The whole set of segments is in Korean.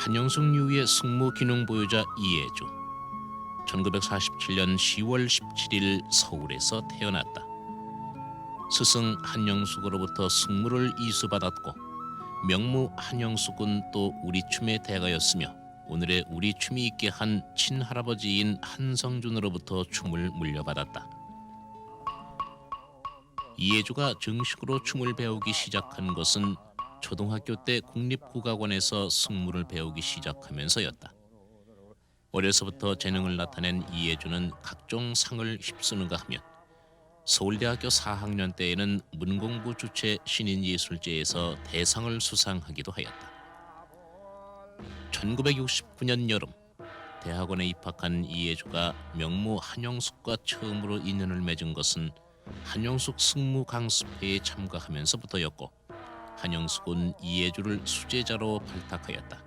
한영숙 유의 승무 기능 보유자 이혜주. 1947년 10월 17일 서울에서 태어났다. 스승 한영숙으로부터 승무를 이수받았고 명무 한영숙은 또 우리춤의 대가였으며 오늘의 우리춤이 있게 한 친할아버지인 한성준으로부터 춤을 물려받았다. 이혜주가 정식으로 춤을 배우기 시작한 것은 초등학교 때 국립국악원에서 승무를 배우기 시작하면서였다. 어려서부터 재능을 나타낸 이혜주는 각종 상을 휩쓰는가 하면 서울대학교 4학년 때에는 문공부 주최 신인예술제에서 대상을 수상하기도 하였다. 1969년 여름 대학원에 입학한 이혜주가 명무 한영숙과 처음으로 인연을 맺은 것은 한영숙 승무 강습회에 참가하면서부터였고 한영숙은 이혜주를 수제자로 발탁하였다.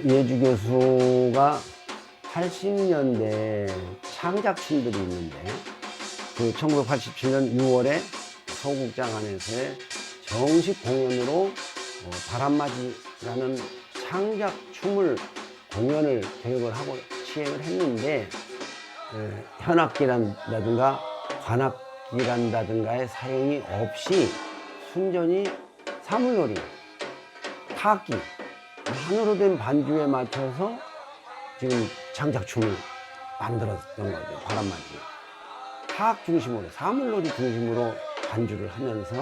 이혜주 교수가 80년대 창작춤들이 있는데 그 1987년 6월에 서구극장 안에서의 정식 공연으로 바람맞이라는 창작춤을 공연을 계획을 하고 시행을 했는데 현악기란다든가 관악기란다든가의 사용이 없이 순전히 사물놀이, 타악기 만으로 된 반주에 맞춰서 지금 창작춤을 만들었던 거죠. 바람맞이. 타악 중심으로, 사물놀이 중심으로 반주를 하면서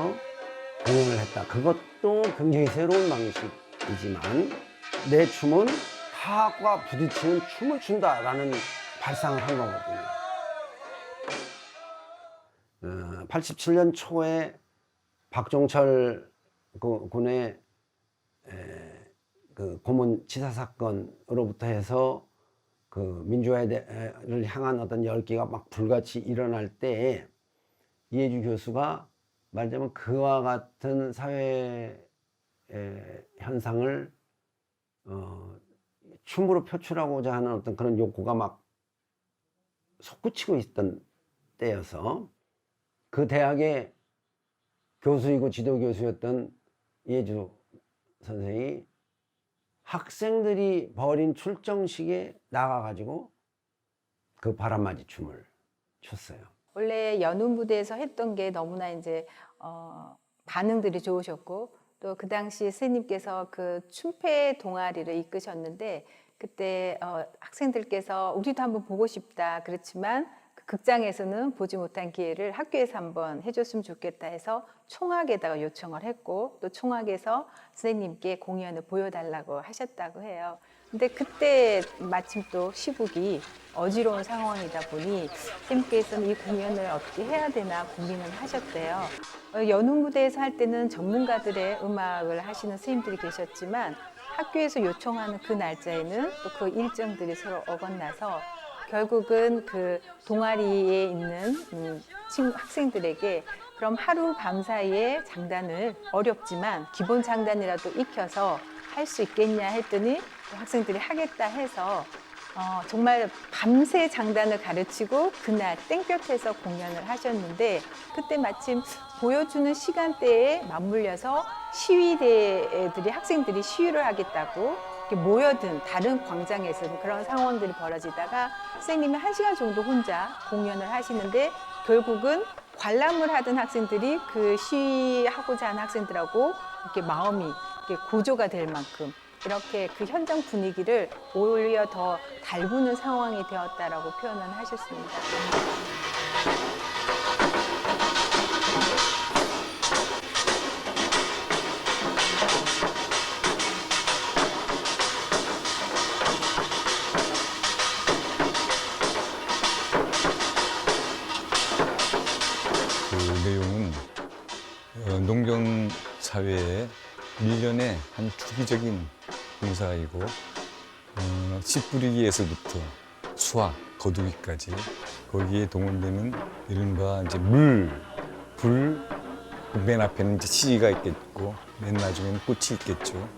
공연을 했다. 그것도 굉장히 새로운 방식이지만 내 춤은 타악과 부딪히는 춤을 춘다라는 발상을 한 거거든요. 87년 초에 박종철 군의 그 고문 치사 사건으로부터 해서 그 민주화를 향한 어떤 열기가 막 불같이 일어날 때에 이혜주 교수가 말하자면 그와 같은 사회 현상을 춤으로 표출하고자 하는 어떤 그런 욕구가 막 솟구치고 있던 때여서 그 대학의 교수이고 지도 교수였던 이혜주 선생이 학생들이 벌인 출정식에 나가가지고 그 바람맞이 춤을 췄어요. 원래 연운 무대에서 했던 게 너무나 이제 반응들이 좋으셨고 또 그 당시 선생님께서 그 춤패 동아리를 이끄셨는데 그때 학생들께서 우리도 한번 보고 싶다 그렇지만 그 극장에서는 보지 못한 기회를 학교에서 한번 해줬으면 좋겠다 해서 총학에다가 요청을 했고 또 총학에서 선생님께 공연을 보여달라고 하셨다고 해요. 근데 그때 마침 또 시국이 어지러운 상황이다 보니 선생님께서는 이 공연을 어떻게 해야 되나 고민을 하셨대요. 연극 무대에서 할 때는 전문가들의 음악을 하시는 선생님들이 계셨지만 학교에서 요청하는 그 날짜에는 또 그 일정들이 서로 어긋나서 결국은 그 동아리에 있는 학생들에게 그럼 하루 밤 사이에 장단을 어렵지만 기본 장단이라도 익혀서 할 수 있겠냐 했더니 학생들이 하겠다 해서 정말 밤새 장단을 가르치고 그날 땡볕에서 공연을 하셨는데 그때 마침 보여주는 시간대에 맞물려서 시위대들이 학생들이 시위를 하겠다고 모여든 다른 광장에서 그런 상황들이 벌어지다가 선생님이 1시간 정도 혼자 공연을 하시는데 결국은 관람을 하던 학생들이 그 시위하고자 하는 학생들하고 이렇게 마음이 이렇게 고조가 될 만큼 이렇게 그 현장 분위기를 오히려 더 달구는 상황이 되었다라고 표현을 하셨습니다. 그 내용은 농경 사회의 일련의 한 주기적인 공사이고 씨 뿌리기에서부터 수확, 거두기까지 거기에 동원되는 이른바 이제 물, 불, 맨 앞에는 이제 씨가 있겠고 맨 나중에는 꽃이 있겠죠.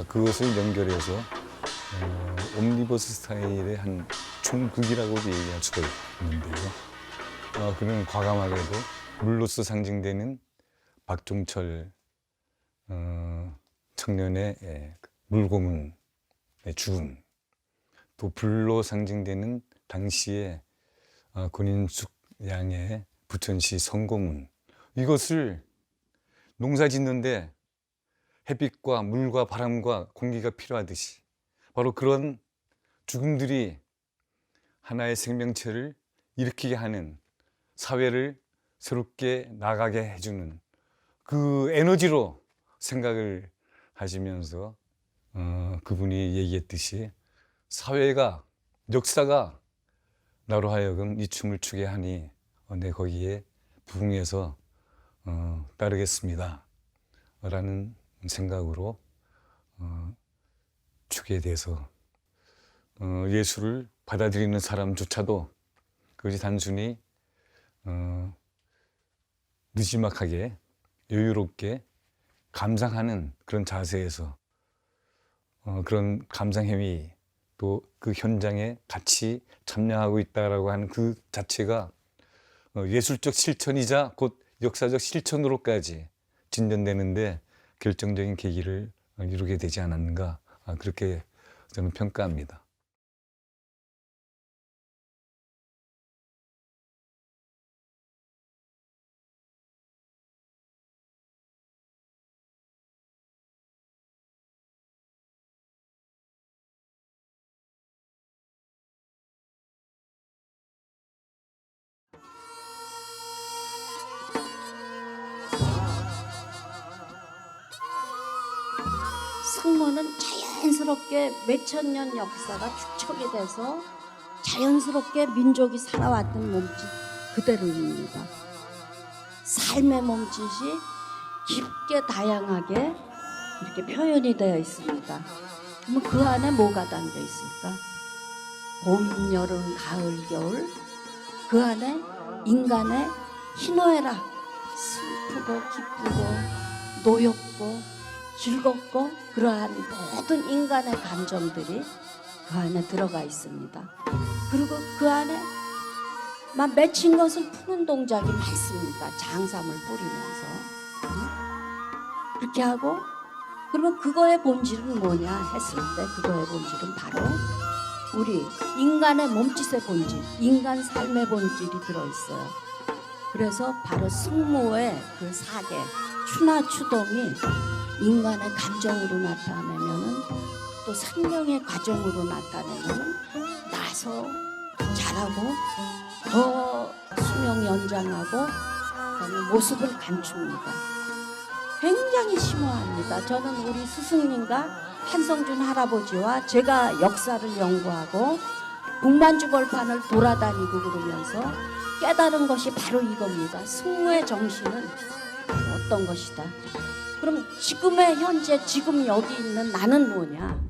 그것을 연결해서 옴니버스 스타일의 한 총극이라고도 얘기할 수가 있는데요. 그는 과감하게도 물로서 상징되는 박종철 청년의 물고문의 죽음, 또 불로 상징되는 당시의 권인숙 양의 부천시 성고문, 이것을 농사 짓는데 햇빛과 물과 바람과 공기가 필요하듯이 바로 그런 죽음들이 하나의 생명체를 일으키게 하는, 사회를 새롭게 나가게 해주는 그 에너지로 생각을 하시면서 그분이 얘기했듯이 사회가, 역사가 나로 하여금 이 춤을 추게 하니 내 거기에 부응해서 따르겠습니다 라는 생각으로 추게 돼서 예술을 받아들이는 사람조차도 그것이 단순히 느지막하게 여유롭게 감상하는 그런 자세에서 그런 감상행위 또 그 현장에 같이 참여하고 있다라고 하는 그 자체가 예술적 실천이자 곧 역사적 실천으로까지 진전되는데 결정적인 계기를 이루게 되지 않았는가, 그렇게 저는 평가합니다. 승무는 자연스럽게 몇천 년 역사가 축적이 돼서 자연스럽게 민족이 살아왔던 몸짓 그대로입니다. 삶의 몸짓이 깊게 다양하게 이렇게 표현이 되어 있습니다. 그러면 그 안에 뭐가 담겨 있을까? 봄, 여름, 가을, 겨울, 그 안에 인간의 희노애락, 슬프고 기쁘고 노엽고 즐겁고 그러한 모든 인간의 감정들이 그 안에 들어가 있습니다. 그리고 그 안에 막 맺힌 것을 푸는 동작이 많습니다. 장삼을 뿌리면서 그렇게 하고, 그러면 그거의 본질은 뭐냐 했을 때 그거의 본질은 바로 우리 인간의 몸짓의 본질, 인간 삶의 본질이 들어있어요. 그래서 바로 승무의 그 사계, 추나 추동이 인간의 감정으로 나타내면은 또 생명의 과정으로 나타내면은 나서 자라고 더 수명 연장하고 그다음에 모습을 감춥니다. 굉장히 심오합니다. 저는 우리 스승님과 한성준 할아버지와 제가 역사를 연구하고 북만주 벌판을 돌아다니고 그러면서 깨달은 것이 바로 이겁니다. 승무의 정신은 어떤 것이다. 그럼 지금의 현재 지금 여기 있는 나는 뭐냐?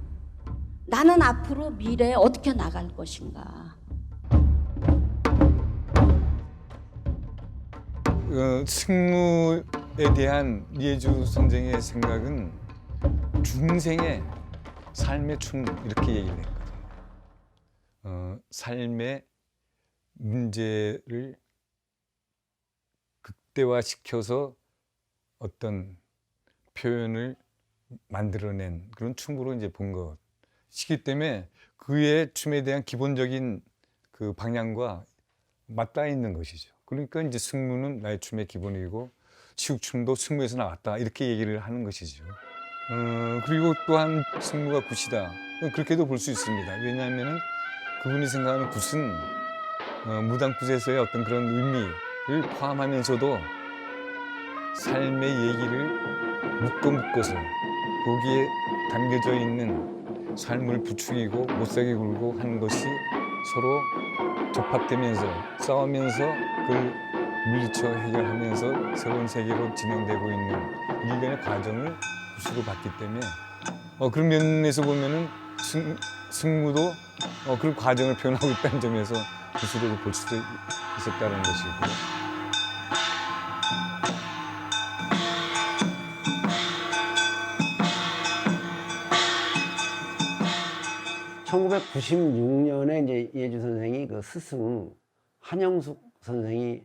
나는 앞으로 미래에 어떻게 나갈 것인가? 승무에 대한 이해주 선생의 생각은 중생의 삶의 춤 이렇게 얘기를 했거든요. 삶의 문제를 극대화시켜서 어떤 표현을 만들어낸 그런 춤으로 이제 본 것이기 때문에 그의 춤에 대한 기본적인 그 방향과 맞닿아 있는 것이죠. 그러니까 이제 승무는 나의 춤의 기본이고 치국춤도 승무에서 나왔다 이렇게 얘기를 하는 것이죠. 그리고 또한 승무가 굿이다 그렇게도 볼 수 있습니다. 왜냐하면 그분이 생각하는 굿은 무당굿에서의 어떤 그런 의미를 포함하면서도 삶의 얘기를 묶어서 거기에 담겨져 있는 삶을 부추기고 못살게 굴고 하는 것이 서로 접합되면서 싸우면서 그걸 물리쳐 해결하면서 새로운 세계로 진행되고 있는 일련의 과정을 굿으로 봤기 때문에 그런 면에서 보면은 승무도 그런 과정을 표현하고 있다는 점에서 굿으로 볼 수도 있었다는 것이고. 1996년에 이제 이해주 선생이 그 스승 한영숙 선생이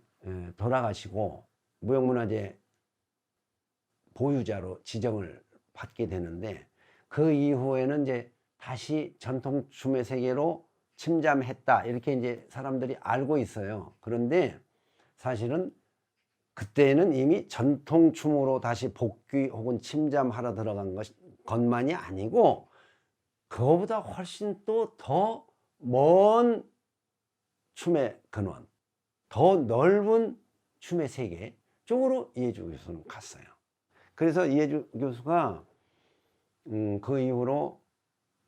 돌아가시고 무형문화재 보유자로 지정을 받게 되는데 그 이후에는 이제 다시 전통춤의 세계로 침잠했다 이렇게 이제 사람들이 알고 있어요. 그런데 사실은 그때는 이미 전통춤으로 다시 복귀 혹은 침잠하러 들어간 것만이 아니고 그거보다 훨씬 또 더 먼 춤의 근원, 더 넓은 춤의 세계 쪽으로 이해주 교수는 갔어요. 그래서 이해주 교수가 그 이후로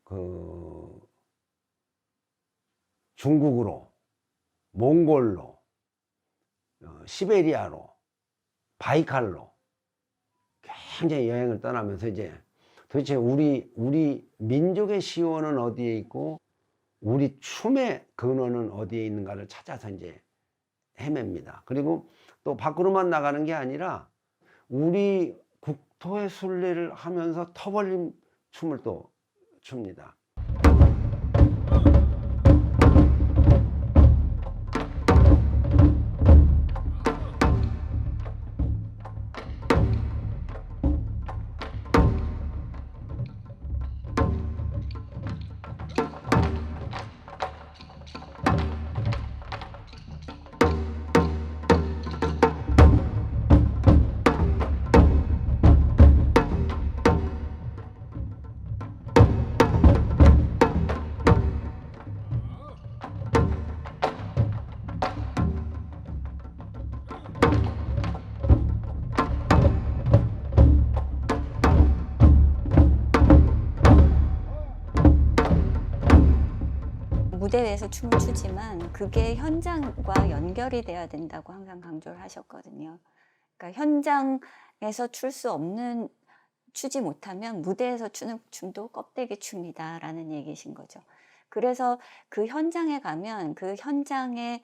그 중국으로, 몽골로, 시베리아로, 바이칼로 굉장히 여행을 떠나면서 이제 도대체 우리 민족의 시원은 어디에 있고 우리 춤의 근원은 어디에 있는가를 찾아서 이제 헤맵니다. 그리고 또 밖으로만 나가는 게 아니라 우리 국토의 순례를 하면서 터벌림 춤을 또 춥니다. 무대에서 춤을 추지만 그게 현장과 연결이 돼야 된다고 항상 강조를 하셨거든요. 그러니까 현장에서 출 수 없는 추지 못하면 무대에서 추는 춤도 껍데기 춤이다라는 얘기신 거죠. 그래서 그 현장에 가면 그 현장의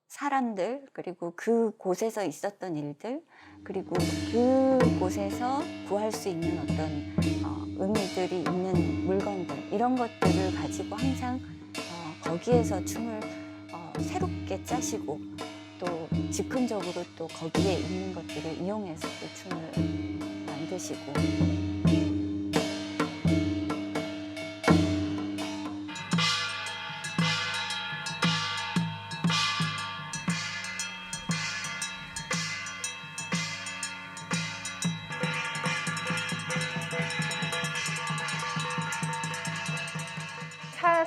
사람들 그리고 그곳에서 있었던 일들 그리고 그곳에서 구할 수 있는 어떤 의미들이 있는 물건들 이런 것들을 가지고 항상 거기에서 춤을 새롭게 짜시고 또 즉흥적으로 또 거기에 있는 것들을 이용해서 또 춤을 만드시고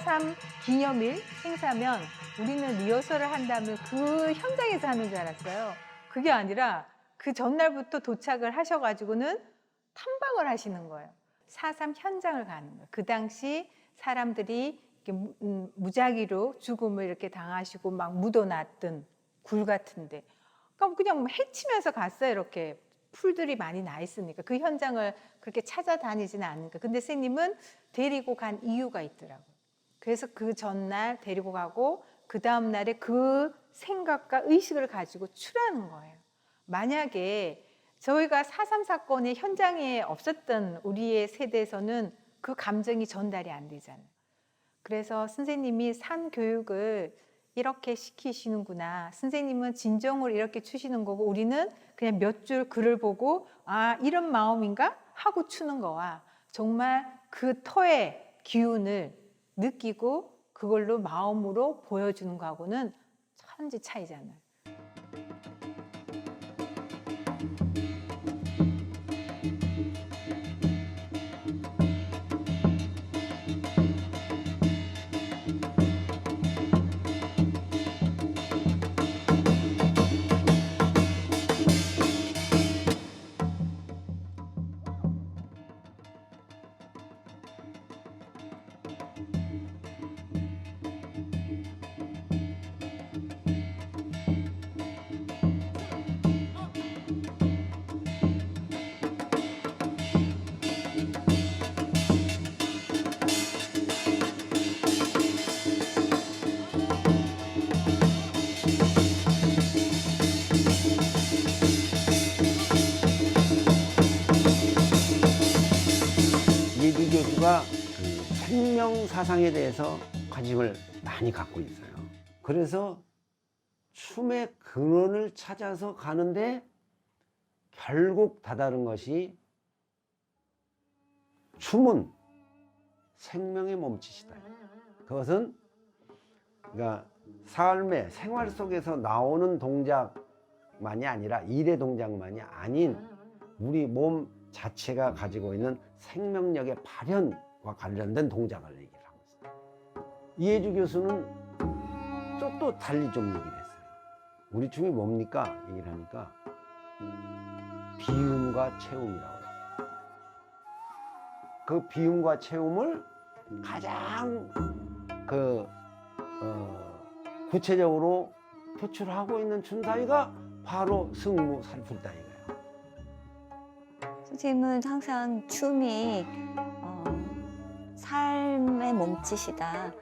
4.3 기념일 행사면 우리는 리허설을 한 다음에 그 현장에서 하는 줄 알았어요. 그게 아니라 그 전날부터 도착을 하셔가지고는 탐방을 하시는 거예요. 4.3 현장을 가는 거예요. 그 당시 사람들이 이렇게 무작위로 죽음을 이렇게 당하시고 막 묻어놨던 굴 같은데, 그러니까 그냥 헤치면서 갔어요. 이렇게 풀들이 많이 나 있으니까 그 현장을 그렇게 찾아다니지는 않으니까. 근데 선생님은 데리고 간 이유가 있더라고요. 그래서 그 전날 데리고 가고 그 다음 날에 그 생각과 의식을 가지고 출하는 거예요. 만약에 저희가 4.3 사건의 현장에 없었던 우리의 세대에서는 그 감정이 전달이 안 되잖아요. 그래서 선생님이 산 교육을 이렇게 시키시는구나. 선생님은 진정으로 이렇게 추시는 거고 우리는 그냥 몇 줄 글을 보고 아, 이런 마음인가? 하고 추는 거와 정말 그 터의 기운을 느끼고 그걸로 마음으로 보여주는 거하고는 천지 차이잖아요. 이해주 교수가 그 생명 사상에 대해서 관심을 많이 갖고 있어요. 그래서 춤의 근원을 찾아서 가는데 결국 다다른 것이 춤은 생명의 몸짓이다. 그것은 그러니까 삶의 생활 속에서 나오는 동작만이 아니라 일의 동작만이 아닌 우리 몸 자체가 가지고 있는 생명력의 발현과 관련된 동작을 얘기를 하고 있어요. 이해주 교수는 또 달리 좀 얘기를 했어요. 우리 춤이 뭡니까? 얘기를 하니까 비움과 체움이라고 해요. 그 비움과 체움을 가장 구체적으로 표출하고 있는 춤사위가 바로 승무 살풀다이예요. 선생님은 항상 춤이 삶의 몸짓이다.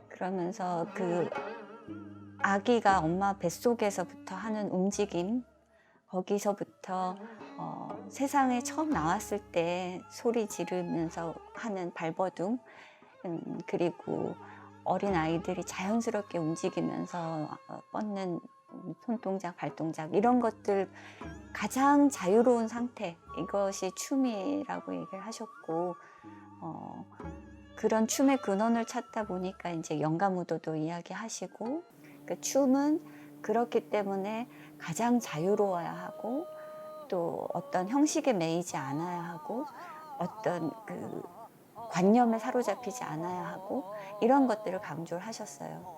그러면서 그 아기가 엄마 뱃속에서부터 하는 움직임, 거기서부터 세상에 처음 나왔을 때 소리 지르면서 하는 발버둥, 그리고 어린 아이들이 자연스럽게 움직이면서 뻗는 손동작, 발동작 이런 것들 가장 자유로운 상태, 이것이 춤이라고 얘기를 하셨고 그런 춤의 근원을 찾다 보니까 이제 영가무도도 이야기하시고 그 춤은 그렇기 때문에 가장 자유로워야 하고 또 어떤 형식에 매이지 않아야 하고 어떤 그 관념에 사로잡히지 않아야 하고 이런 것들을 강조를 하셨어요.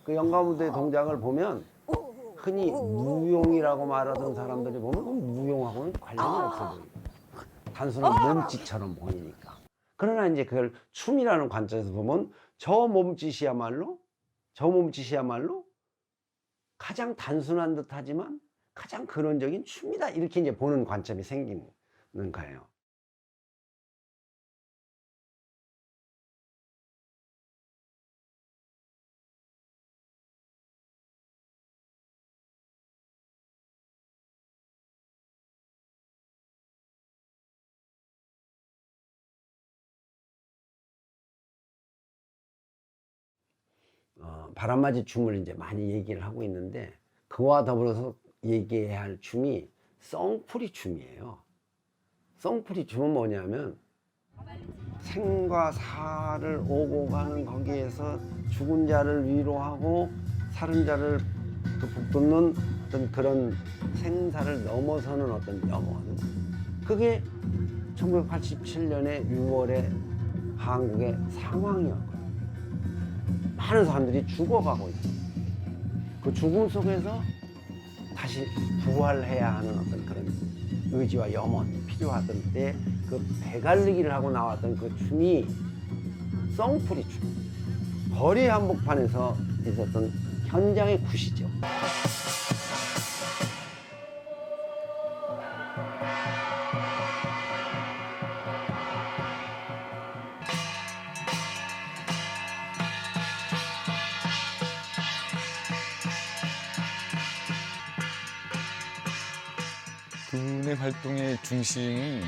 그 영가무도의 동작을 보면 흔히 무용이라고 말하던 사람들이 보면 그 무용하고는 관련이 없어 보여요. 단순한 몸짓처럼 보이니까. 그러나 이제 그걸 춤이라는 관점에서 보면 저 몸짓이야말로 가장 단순한 듯하지만 가장 근원적인 춤이다. 이렇게 이제 보는 관점이 생기는 거예요. 바람맞이 춤을 이제 많이 얘기를 하고 있는데 그와 더불어서 얘기해야 할 춤이 썽풀이 춤이에요. 썽풀이 춤은 뭐냐면 생과 사를 오고 가는 거기에서 죽은 자를 위로하고 살은 자를 북돋는 어떤 그런 생사를 넘어서는 어떤 영원 그게 1987년에 6월에 한국의 상황이었거든요. 많은 사람들이 죽어가고 있어요. 그 죽음 속에서 다시 부활해야 하는 어떤 그런 의지와 염원이 필요하던 때 그 배갈리기를 하고 나왔던 그 춤이 썽풀이 춤. 거리 한복판에서 있었던 현장의 굿이죠. 그분의 활동의 중심은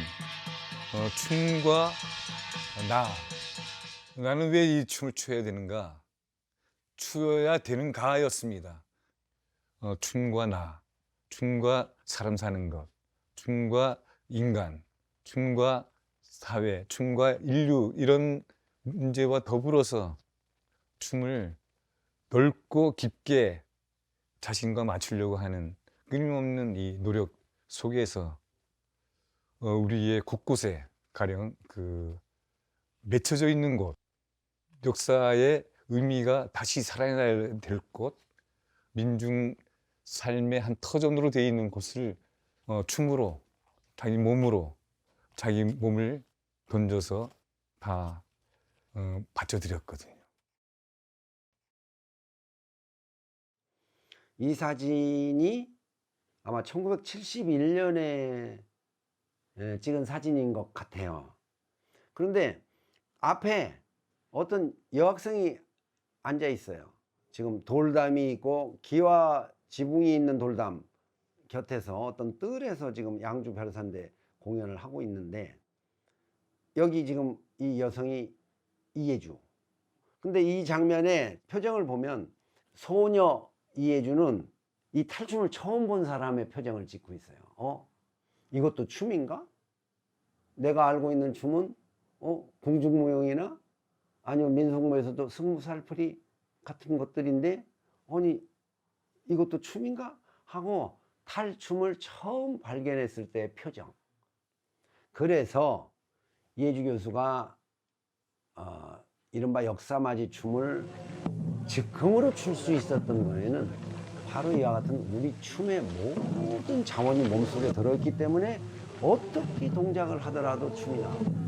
춤과 나. 나는 왜 이 춤을 춰야 되는가? 추어야 되는가였습니다. 춤과 나, 춤과 사람 사는 것, 춤과 인간, 춤과 사회, 춤과 인류 이런 문제와 더불어서 춤을 넓고 깊게 자신과 맞추려고 하는 끊임없는 이 노력 속에서 우리의 곳곳에 가령 그 맺혀져 있는 곳, 역사의 의미가 다시 살아나야 될 곳, 민중 삶의 한 터전으로 되어 있는 곳을 춤으로 자기 몸으로 자기 몸을 던져서 다 바쳐드렸거든요. 이 사진이 아마 1971년에 찍은 사진인 것 같아요. 그런데 앞에 어떤 여학생이 앉아 있어요. 지금 돌담이 있고 기와 지붕이 있는 돌담 곁에서 어떤 뜰에서 지금 양주 별산대 공연을 하고 있는데, 여기 지금 이 여성이 이예주. 근데 이 장면의 표정을 보면 소녀 이예주는 이 탈춤을 처음 본 사람의 표정을 짓고 있어요. 이것도 춤인가? 내가 알고 있는 춤은 궁중무용이나 아니면 민속무에서도 승무살풀이 같은 것들인데, 아니 이것도 춤인가? 하고 탈춤을 처음 발견했을 때의 표정. 그래서 이예주 교수가 이른바 역사맞이 춤을 즉흥으로 출 수 있었던 거에는 바로 이와 같은 우리 춤의 모든 자원이 몸속에 들어있기 때문에 어떻게 동작을 하더라도 춤이 나옵니다.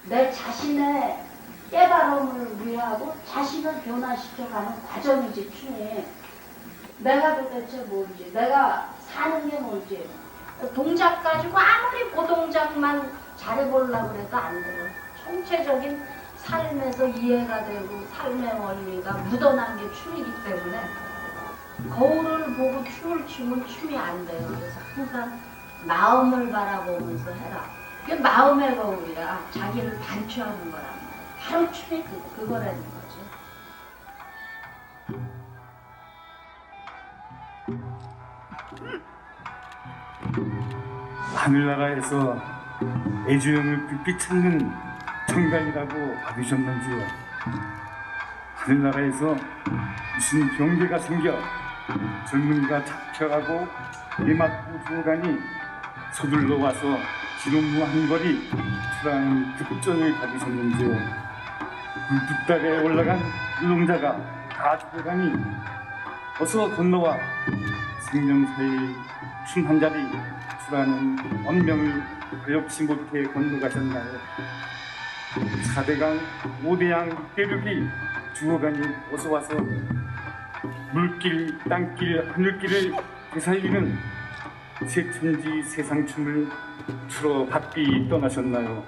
내 자신의 깨달음을 위하고 자신을 변화시켜가는 과정이지, 춤이. 내가 도대체 뭔지, 내가 사는 게 뭔지. 동작 가지고 아무리 그 동작만 잘해보려고 해도 안 돼요. 총체적인 삶에서 이해가 되고 삶의 원리가 묻어난 게 춤이기 때문에 거울을 보고 춤을 추면 춤이 안 돼요. 그래서 항상 마음을 바라보면서 해라. 그게 마음의 거울이야. 자기를 반추하는 거란 말이야. 바로 춤이 그거라는 거죠. 하늘나라에서 애주형을 불빛 찾는 청단이라고 받으셨는지요? 하늘나라에서 무슨 병괴가 생겨 젊은이가 잡혀가고 예맞고 죽어가니 서둘러 와서 지롱무 한 거리 출항하는 급전을 받으셨는지요? 불뚝딱에 올라간 노동자가 다 죽어가니 어서 건너와 생명사의 춤 한 자리 출하는 언명을 어렵지 못해 건너가셨나요? 4대강 5대양 6대륙이 죽어가니 어서 와서 물길, 땅길, 하늘길을 되살리는 새천지 세상춤을 추러 바삐 떠나셨나요?